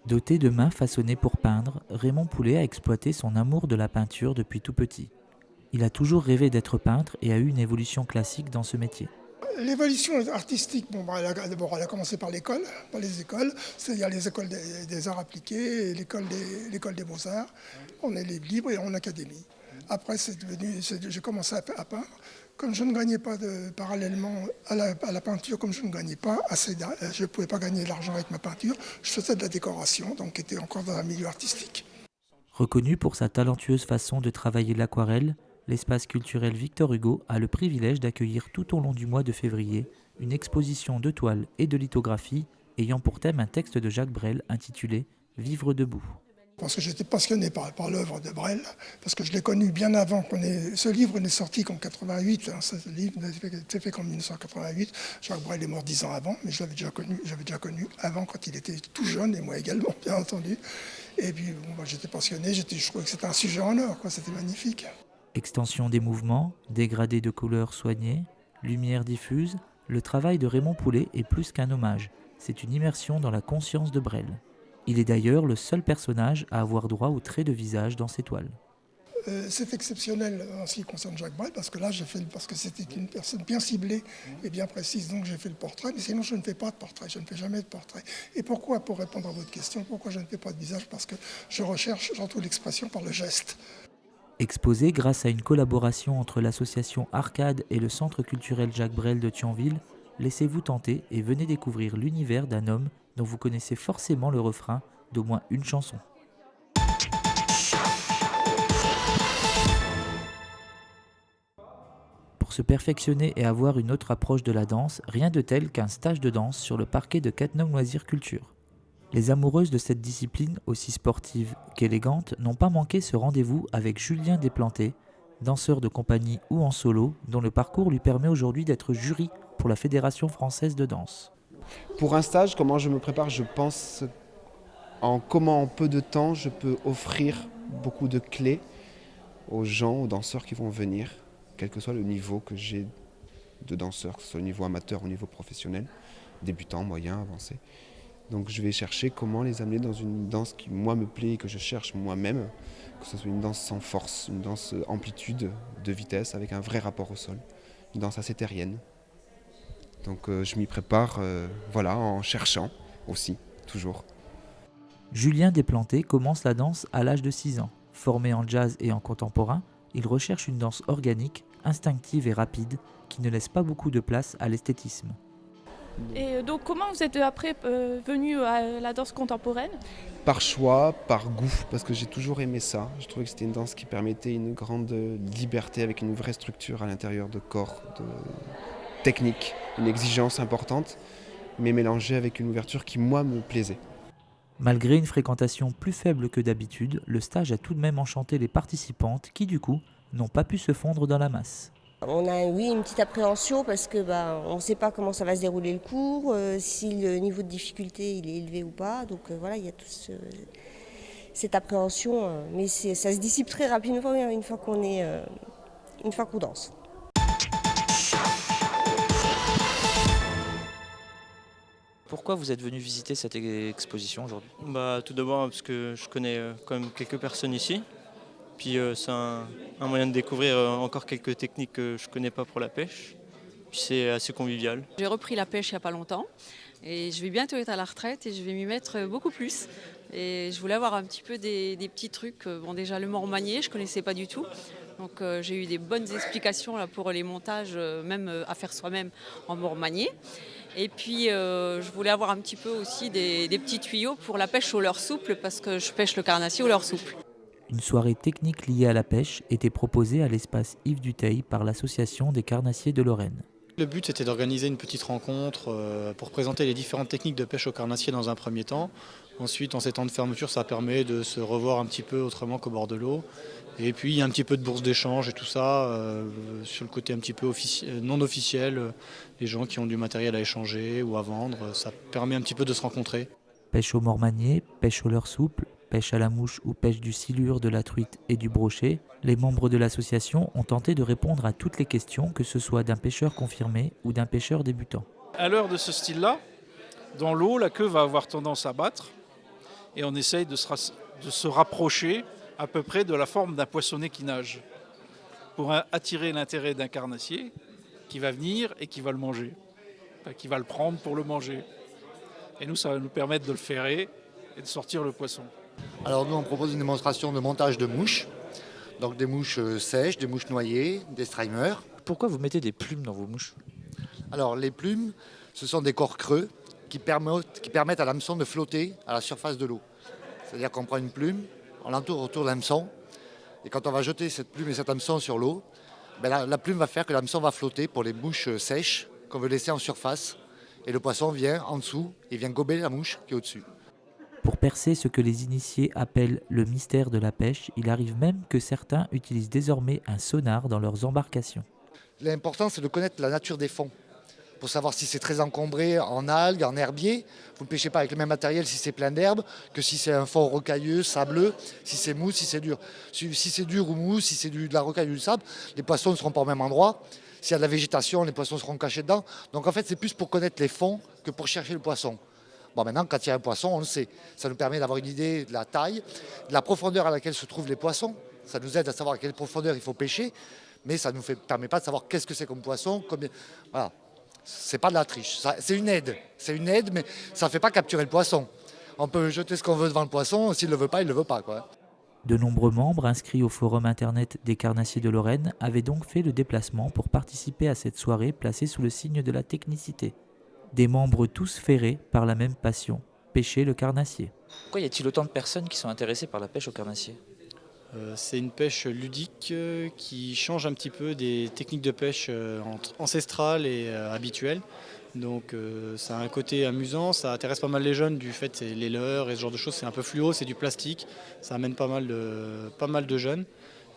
Doté de mains façonnées pour peindre, Raymond Poulet a exploité son amour de la peinture depuis tout petit. Il a toujours rêvé d'être peintre et a eu une évolution classique dans ce métier. L'évolution artistique, d'abord, elle a commencé par l'école, par les écoles, c'est-à-dire les écoles des arts appliqués et l'école des beaux-arts. On est libre et en académie. Après, j'ai commencé à peindre. Comme je ne gagnais pas parallèlement à la peinture, comme je ne gagnais pas assez, je ne pouvais pas gagner de l'argent avec ma peinture, je faisais de la décoration, donc était encore dans un milieu artistique. Reconnu pour sa talentueuse façon de travailler l'aquarelle, l'espace culturel Victor Hugo a le privilège d'accueillir tout au long du mois de février une exposition de toiles et de lithographies ayant pour thème un texte de Jacques Brel intitulé Vivre debout. Parce que j'étais passionné par l'œuvre de Brel, parce que je l'ai connu bien avant ce livre n'est sorti qu'en 88, ce livre n'a été fait qu'en 1988. Jacques Brel est mort 10 ans avant, mais j'avais déjà connu avant quand il était tout jeune, et moi également, bien entendu. Et puis j'étais passionné, je trouvais que c'était un sujet en or, c'était magnifique. Extension des mouvements, dégradé de couleurs soignées, lumière diffuse, le travail de Raymond Poulet est plus qu'un hommage, c'est une immersion dans la conscience de Brel. Il est d'ailleurs le seul personnage à avoir droit aux traits de visage dans ses toiles. C'est exceptionnel en ce qui concerne Jacques Brel, parce que là, parce que c'était une personne bien ciblée et bien précise, donc j'ai fait le portrait, mais sinon je ne fais pas de portrait, je ne fais jamais de portrait. Et pourquoi, pour répondre à votre question, pourquoi je ne fais pas de visage? Parce que je recherche surtout l'expression par le geste. Exposé grâce à une collaboration entre l'association Arcade et le Centre culturel Jacques Brel de Thionville, laissez-vous tenter et venez découvrir l'univers d'un homme dont vous connaissez forcément le refrain d'au moins une chanson. Pour se perfectionner et avoir une autre approche de la danse, rien de tel qu'un stage de danse sur le parquet de Cattenom Loisirs Culture. Les amoureuses de cette discipline, aussi sportive qu'élégante, n'ont pas manqué ce rendez-vous avec Julien Desplantés, danseur de compagnie ou en solo, dont le parcours lui permet aujourd'hui d'être jury pour la Fédération française de danse. Pour un stage, comment je me prépare? Je pense en comment en peu de temps je peux offrir beaucoup de clés aux gens, aux danseurs qui vont venir, quel que soit le niveau que j'ai de danseur, que ce soit au niveau amateur ou au niveau professionnel, débutant, moyen, avancé. Donc je vais chercher comment les amener dans une danse qui moi me plaît et que je cherche moi-même, que ce soit une danse sans force, une danse amplitude, de vitesse, avec un vrai rapport au sol, une danse assez terrienne. Donc je m'y prépare en cherchant aussi, toujours. Julien Desplantés commence la danse à l'âge de 6 ans. Formé en jazz et en contemporain, il recherche une danse organique, instinctive et rapide, qui ne laisse pas beaucoup de place à l'esthétisme. Et donc comment vous êtes après venu à la danse contemporaine? Par choix, par goût, parce que j'ai toujours aimé ça. Je trouvais que c'était une danse qui permettait une grande liberté avec une vraie structure à l'intérieur de corps, de technique, une exigence importante, mais mélangée avec une ouverture qui, moi, me plaisait. Malgré une fréquentation plus faible que d'habitude, le stage a tout de même enchanté les participantes qui, du coup, n'ont pas pu se fondre dans la masse. On a une petite appréhension parce que on ne sait pas comment ça va se dérouler le cours, si le niveau de difficulté il est élevé ou pas. Donc il y a cette appréhension, mais ça se dissipe très rapidement une fois qu'on danse. Pourquoi vous êtes venu visiter cette exposition aujourd'hui? Tout d'abord parce que je connais quand même quelques personnes ici. Puis c'est un moyen de découvrir encore quelques techniques que je ne connais pas pour la pêche. Puis c'est assez convivial. J'ai repris la pêche il n'y a pas longtemps et je vais bientôt être à la retraite et je vais m'y mettre beaucoup plus. Et je voulais avoir un petit peu des petits trucs. Bon, déjà le mormanier, je ne connaissais pas du tout. Donc j'ai eu des bonnes explications là, pour les montages, même à faire soi-même en mormanier. Et puis je voulais avoir un petit peu aussi des petits tuyaux pour la pêche au leurre souple parce que je pêche le carnassier au leurre souple. Une soirée technique liée à la pêche était proposée à l'espace Yves Dutheil par l'association des carnassiers de Lorraine. Le but c'était d'organiser une petite rencontre pour présenter les différentes techniques de pêche au carnassier dans un premier temps. Ensuite, en ces temps de fermeture, ça permet de se revoir un petit peu autrement qu'au bord de l'eau. Et puis il y a un petit peu de bourse d'échange et tout ça, sur le côté un petit peu non officiel, les gens qui ont du matériel à échanger ou à vendre, ça permet un petit peu de se rencontrer. Pêche au mormanier, pêche au leurre souple, pêche à la mouche ou pêche du silure, de la truite et du brochet, les membres de l'association ont tenté de répondre à toutes les questions, que ce soit d'un pêcheur confirmé ou d'un pêcheur débutant. À l'heure de ce style-là, dans l'eau, la queue va avoir tendance à battre et on essaye de se rapprocher à peu près de la forme d'un poissonnet qui nage pour attirer l'intérêt d'un carnassier qui va venir et qui va le manger, enfin, qui va le prendre pour le manger. Et nous, ça va nous permettre de le ferrer et de sortir le poisson. Alors nous, on propose une démonstration de montage de mouches. Donc des mouches sèches, des mouches noyées, des streamers. Pourquoi vous mettez des plumes dans vos mouches? Alors les plumes, ce sont des corps creux qui permettent à l'hameçon de flotter à la surface de l'eau. C'est-à-dire qu'on prend une plume, on l'entoure autour de l'hameçon, et quand on va jeter cette plume et cet hameçon sur l'eau, la plume va faire que l'hameçon va flotter pour les mouches sèches qu'on veut laisser en surface. Et le poisson vient en dessous et vient gober la mouche qui est au-dessus. Pour percer ce que les initiés appellent le mystère de la pêche, il arrive même que certains utilisent désormais un sonar dans leurs embarcations. L'important, c'est de connaître la nature des fonds. Pour savoir si c'est très encombré en algues, en herbier. Vous ne pêchez pas avec le même matériel si c'est plein d'herbes que si c'est un fond rocailleux, sableux, si c'est mou, si c'est dur. Si c'est dur ou mou, si c'est de la rocaille ou du sable, les poissons ne seront pas au même endroit. S'il y a de la végétation, les poissons seront cachés dedans. Donc en fait, c'est plus pour connaître les fonds que pour chercher le poisson. Bon, maintenant, quand il y a un poisson, on le sait. Ça nous permet d'avoir une idée de la taille, de la profondeur à laquelle se trouvent les poissons. Ça nous aide à savoir à quelle profondeur il faut pêcher, mais ça ne nous permet pas de savoir qu'est-ce que c'est comme poisson. Voilà. C'est pas de la triche. C'est une aide, mais ça ne fait pas capturer le poisson. On peut jeter ce qu'on veut devant le poisson. S'il ne le veut pas, il ne le veut pas, quoi. De nombreux membres inscrits au forum internet des carnassiers de Lorraine avaient donc fait le déplacement pour participer à cette soirée placée sous le signe de la technicité. Des membres tous ferrés par la même passion, pêcher le carnassier. Pourquoi y a-t-il autant de personnes qui sont intéressées par la pêche au carnassier? C'est une pêche ludique qui change un petit peu des techniques de pêche ancestrales et habituelles. Donc ça a un côté amusant, ça intéresse pas mal les jeunes du fait c'est les leurres et ce genre de choses. C'est un peu fluo, c'est du plastique, ça amène pas mal de jeunes.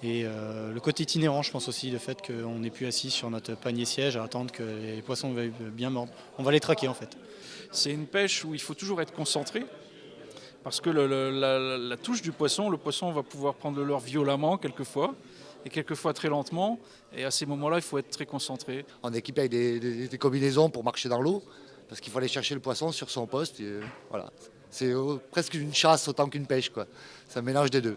Et le côté itinérant, je pense aussi, le fait qu'on n'est plus assis sur notre panier siège à attendre que les poissons veuillent bien mordre. On va les traquer en fait. C'est une pêche où il faut toujours être concentré. Parce que la touche du poisson, le poisson va pouvoir prendre le leurre violemment quelquefois, et quelquefois très lentement. Et à ces moments-là, il faut être très concentré. On est équipé avec des combinaisons pour marcher dans l'eau, parce qu'il faut aller chercher le poisson sur son poste. Et, voilà. C'est presque une chasse autant qu'une pêche, quoi. C'est un mélange des deux.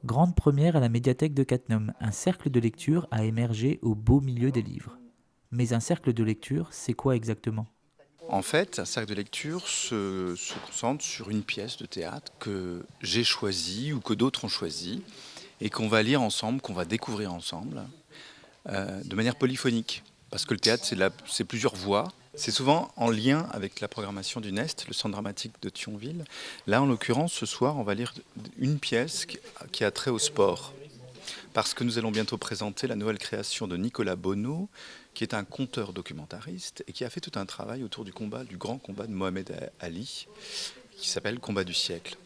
Grande première à la médiathèque de Cattenom, un cercle de lecture a émergé au beau milieu des livres. Mais un cercle de lecture, c'est quoi exactement ? En fait, un cercle de lecture se concentre sur une pièce de théâtre que j'ai choisie ou que d'autres ont choisie et qu'on va lire ensemble, qu'on va découvrir ensemble, de manière polyphonique. Parce que le théâtre, c'est plusieurs voix. C'est souvent en lien avec la programmation du Nest, le centre dramatique de Thionville. Là, en l'occurrence, ce soir, on va lire une pièce qui a trait au sport. Parce que nous allons bientôt présenter la nouvelle création de Nicolas Bonneau, qui est un conteur documentariste et qui a fait tout un travail autour du grand combat de Mohamed Ali, qui s'appelle Combat du siècle.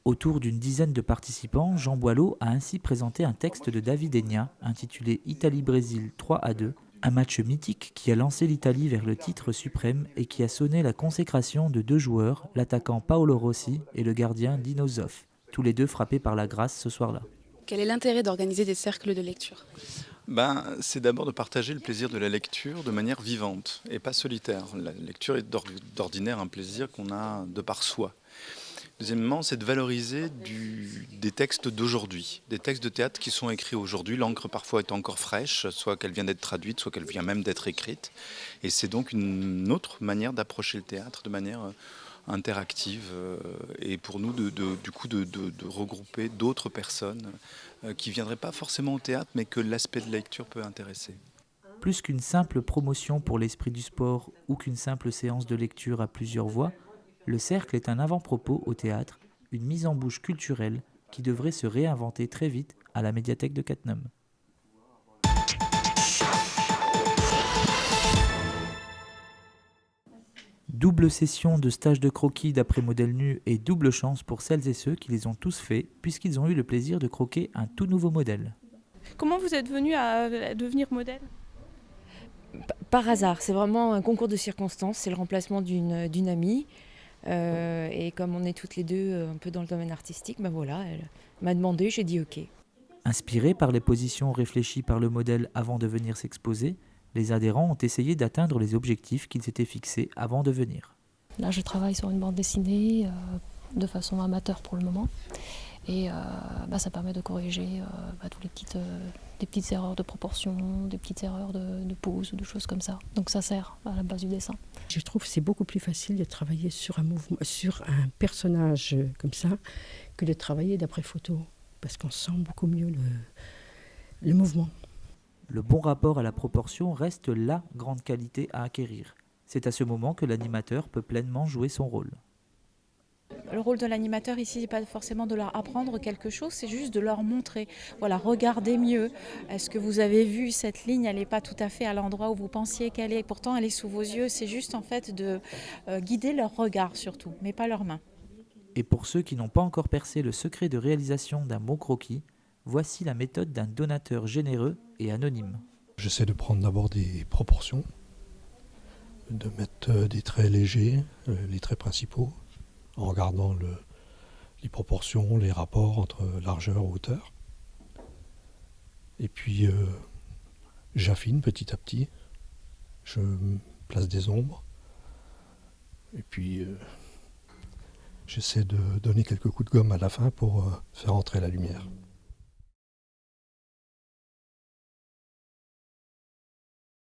Autour d'une dizaine de participants, Jean Boileau a ainsi présenté un texte de David Enya intitulé Italie-Brésil 3-2, un match mythique qui a lancé l'Italie vers le titre suprême et qui a sonné la consécration de deux joueurs, l'attaquant Paolo Rossi et le gardien Dino Zoff, tous les deux frappés par la grâce ce soir-là. Quel est l'intérêt d'organiser des cercles de lecture ? C'est d'abord de partager le plaisir de la lecture de manière vivante et pas solitaire. La lecture est d'ordinaire un plaisir qu'on a de par soi. Deuxièmement, c'est de valoriser des textes d'aujourd'hui, des textes de théâtre qui sont écrits aujourd'hui. L'encre parfois est encore fraîche, soit qu'elle vient d'être traduite, soit qu'elle vient même d'être écrite. Et c'est donc une autre manière d'approcher le théâtre de manière interactive et pour nous de regrouper d'autres personnes qui ne viendraient pas forcément au théâtre mais que l'aspect de lecture peut intéresser. Plus qu'une simple promotion pour l'esprit du sport ou qu'une simple séance de lecture à plusieurs voix, le cercle est un avant-propos au théâtre, une mise en bouche culturelle qui devrait se réinventer très vite à la médiathèque de Cattenom. Double session de stage de croquis d'après modèle nu et double chance pour celles et ceux qui les ont tous faits puisqu'ils ont eu le plaisir de croquer un tout nouveau modèle. Comment vous êtes venu à devenir modèle ? Par hasard, c'est vraiment un concours de circonstances, c'est le remplacement d'une amie. Et comme on est toutes les deux un peu dans le domaine artistique, voilà, elle m'a demandé, j'ai dit ok. Inspirée par les positions réfléchies par le modèle avant de venir s'exposer, Les adhérents ont essayé d'atteindre les objectifs qu'ils s'étaient fixés avant de venir. Là, je travaille sur une bande dessinée de façon amateur pour le moment. Et ça permet de corriger toutes des petites erreurs de proportion, des petites erreurs de pose ou de choses comme ça. Donc ça sert à la base du dessin. Je trouve que c'est beaucoup plus facile de travailler sur un mouvement, sur un personnage comme ça, que de travailler d'après photo, parce qu'on sent beaucoup mieux le mouvement. Le bon rapport à la proportion reste la grande qualité à acquérir. C'est à ce moment que l'animateur peut pleinement jouer son rôle. Le rôle de l'animateur ici, n'est pas forcément de leur apprendre quelque chose, c'est juste de leur montrer. Voilà, regardez mieux. Est-ce que vous avez vu cette ligne? Elle n'est pas tout à fait à l'endroit où vous pensiez qu'elle est. Pourtant, elle est sous vos yeux. C'est juste en fait de guider leur regard surtout, mais pas leurs mains. Et pour ceux qui n'ont pas encore percé le secret de réalisation d'un bon croquis, voici la méthode d'un donateur généreux et anonyme. J'essaie de prendre d'abord des proportions, de mettre des traits légers, les traits principaux, en regardant les proportions, les rapports entre largeur et hauteur. Et puis j'affine petit à petit, je place des ombres, et puis j'essaie de donner quelques coups de gomme à la fin pour faire entrer la lumière.